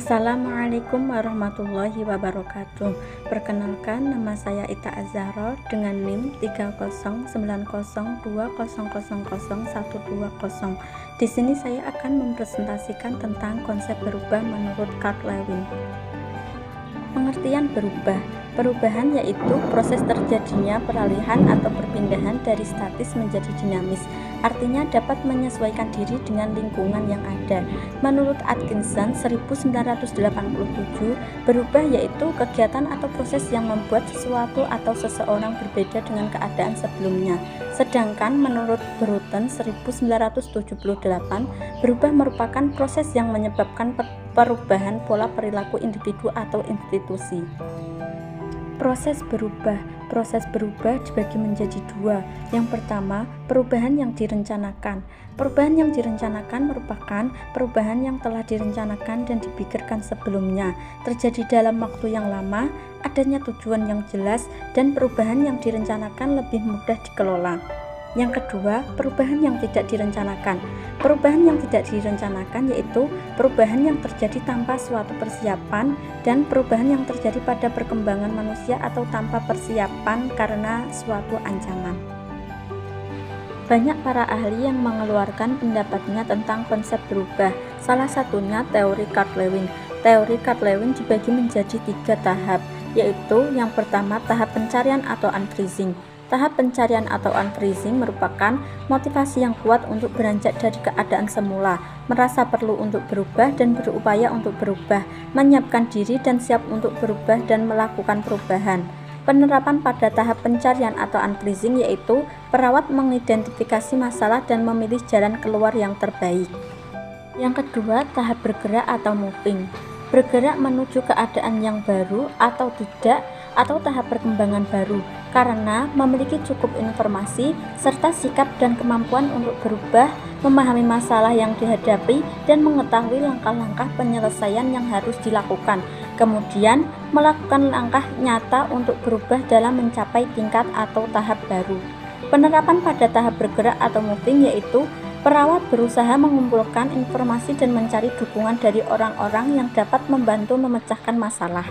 Assalamualaikum warahmatullahi wabarakatuh. Perkenalkan, nama saya Ita Az-Zahra dengan NIM 30902000120. Di sini saya akan mempresentasikan tentang konsep berubah menurut Carl Lewin. Pengertian berubah. Perubahan yaitu proses terjadinya peralihan atau perpindahan dari statis menjadi dinamis. Artinya dapat menyesuaikan diri dengan lingkungan yang ada. Menurut Atkinson 1987, berubah yaitu kegiatan atau proses yang membuat sesuatu atau seseorang berbeda dengan keadaan sebelumnya. Sedangkan menurut Bruton 1978, berubah merupakan proses yang menyebabkan perubahan pola perilaku individu atau institusi. Proses berubah dibagi menjadi dua. Yang pertama, perubahan yang direncanakan. Perubahan yang direncanakan merupakan perubahan yang telah direncanakan dan dipikirkan sebelumnya, terjadi dalam waktu yang lama, adanya tujuan yang jelas, dan perubahan yang direncanakan lebih mudah dikelola. Yang kedua, perubahan yang tidak direncanakan. Perubahan yang tidak direncanakan yaitu perubahan yang terjadi tanpa suatu persiapan dan perubahan yang terjadi pada perkembangan manusia atau tanpa persiapan karena suatu ancaman. Banyak para ahli yang mengeluarkan pendapatnya tentang konsep berubah. Salah satunya teori Carl Lewin. Teori Carl Lewin dibagi menjadi 3 tahap, yaitu yang pertama tahap pencarian atau unfreezing. Tahap pencarian atau unfreezing merupakan motivasi yang kuat untuk beranjak dari keadaan semula, merasa perlu untuk berubah dan berupaya untuk berubah, menyiapkan diri dan siap untuk berubah dan melakukan perubahan. Penerapan pada tahap pencarian atau unfreezing yaitu perawat mengidentifikasi masalah dan memilih jalan keluar yang terbaik. Yang kedua, tahap bergerak atau moving. Bergerak menuju keadaan yang baru atau tidak, atau tahap perkembangan baru, karena memiliki cukup informasi serta sikap dan kemampuan untuk berubah, memahami masalah yang dihadapi dan mengetahui langkah-langkah penyelesaian yang harus dilakukan, kemudian melakukan langkah nyata untuk berubah dalam mencapai tingkat atau tahap baru. Penerapan pada tahap bergerak atau moving yaitu perawat berusaha mengumpulkan informasi dan mencari dukungan dari orang-orang yang dapat membantu memecahkan masalah.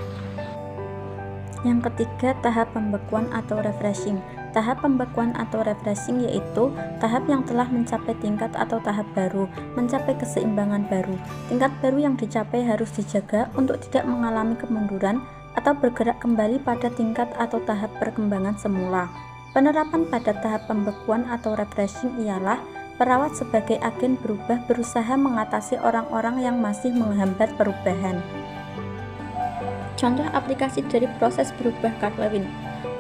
Yang ketiga, tahap pembekuan atau refreshing. Tahap pembekuan atau refreshing yaitu tahap yang telah mencapai tingkat atau tahap baru, mencapai keseimbangan baru. Tingkat baru yang dicapai harus dijaga untuk tidak mengalami kemunduran atau bergerak kembali pada tingkat atau tahap perkembangan semula. Penerapan pada tahap pembekuan atau refreshing ialah perawat sebagai agen berubah berusaha mengatasi orang-orang yang masih menghambat perubahan. Contoh aplikasi dari proses berubah Carl Lewin.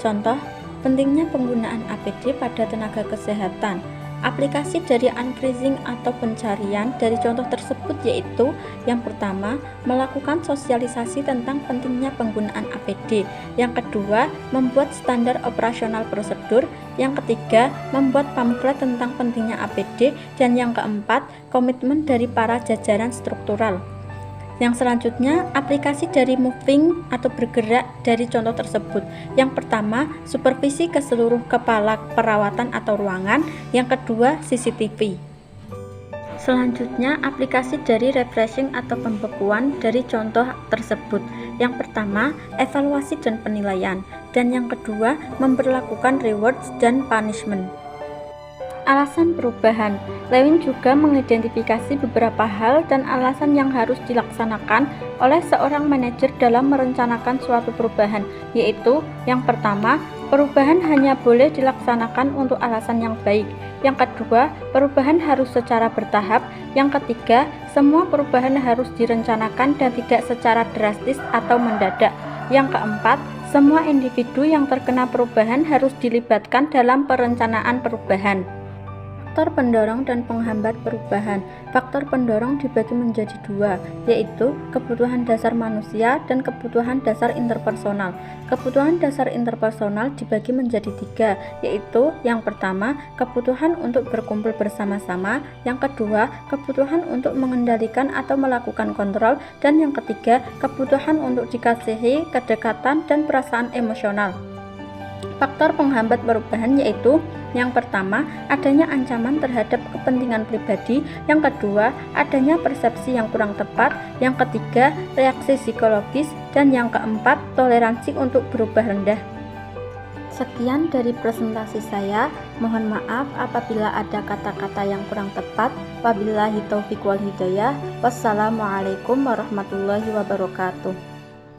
Contoh, pentingnya penggunaan APD pada tenaga kesehatan. Aplikasi dari unfreezing atau pencarian dari contoh tersebut yaitu yang pertama, melakukan sosialisasi tentang pentingnya penggunaan APD. Yang kedua, membuat standar operasional prosedur. Yang ketiga, membuat pamflet tentang pentingnya APD. Dan yang keempat, komitmen dari para jajaran struktural. Yang selanjutnya, aplikasi dari moving atau bergerak dari contoh tersebut. Yang pertama, supervisi ke seluruh kepala perawatan atau ruangan. Yang kedua, CCTV. Selanjutnya, aplikasi dari refreshing atau pembekuan dari contoh tersebut. Yang pertama, evaluasi dan penilaian. Dan yang kedua, memberlakukan rewards dan punishment. Alasan perubahan. Lewin juga mengidentifikasi beberapa hal dan alasan yang harus dilaksanakan oleh seorang manajer dalam merencanakan suatu perubahan, yaitu yang pertama, perubahan hanya boleh dilaksanakan untuk alasan yang baik. Yang kedua, perubahan harus secara bertahap. Yang ketiga, semua perubahan harus direncanakan dan tidak secara drastis atau mendadak. Yang keempat, semua individu yang terkena perubahan harus dilibatkan dalam perencanaan perubahan. Faktor pendorong dan penghambat perubahan. Faktor pendorong dibagi menjadi dua, yaitu kebutuhan dasar manusia dan kebutuhan dasar interpersonal. Kebutuhan dasar interpersonal dibagi menjadi 3, yaitu yang pertama, kebutuhan untuk berkumpul bersama-sama, yang kedua, kebutuhan untuk mengendalikan atau melakukan kontrol, dan yang ketiga, kebutuhan untuk dikasihi, kedekatan, dan perasaan emosional. Faktor penghambat perubahan yaitu yang pertama, adanya ancaman terhadap kepentingan pribadi, yang kedua, adanya persepsi yang kurang tepat, yang ketiga, reaksi psikologis, dan yang keempat, toleransi untuk berubah rendah. Sekian dari presentasi saya. Mohon maaf apabila ada kata-kata yang kurang tepat. Wabillahi taufiq wal hidayah. Wassalamualaikum warahmatullahi wabarakatuh.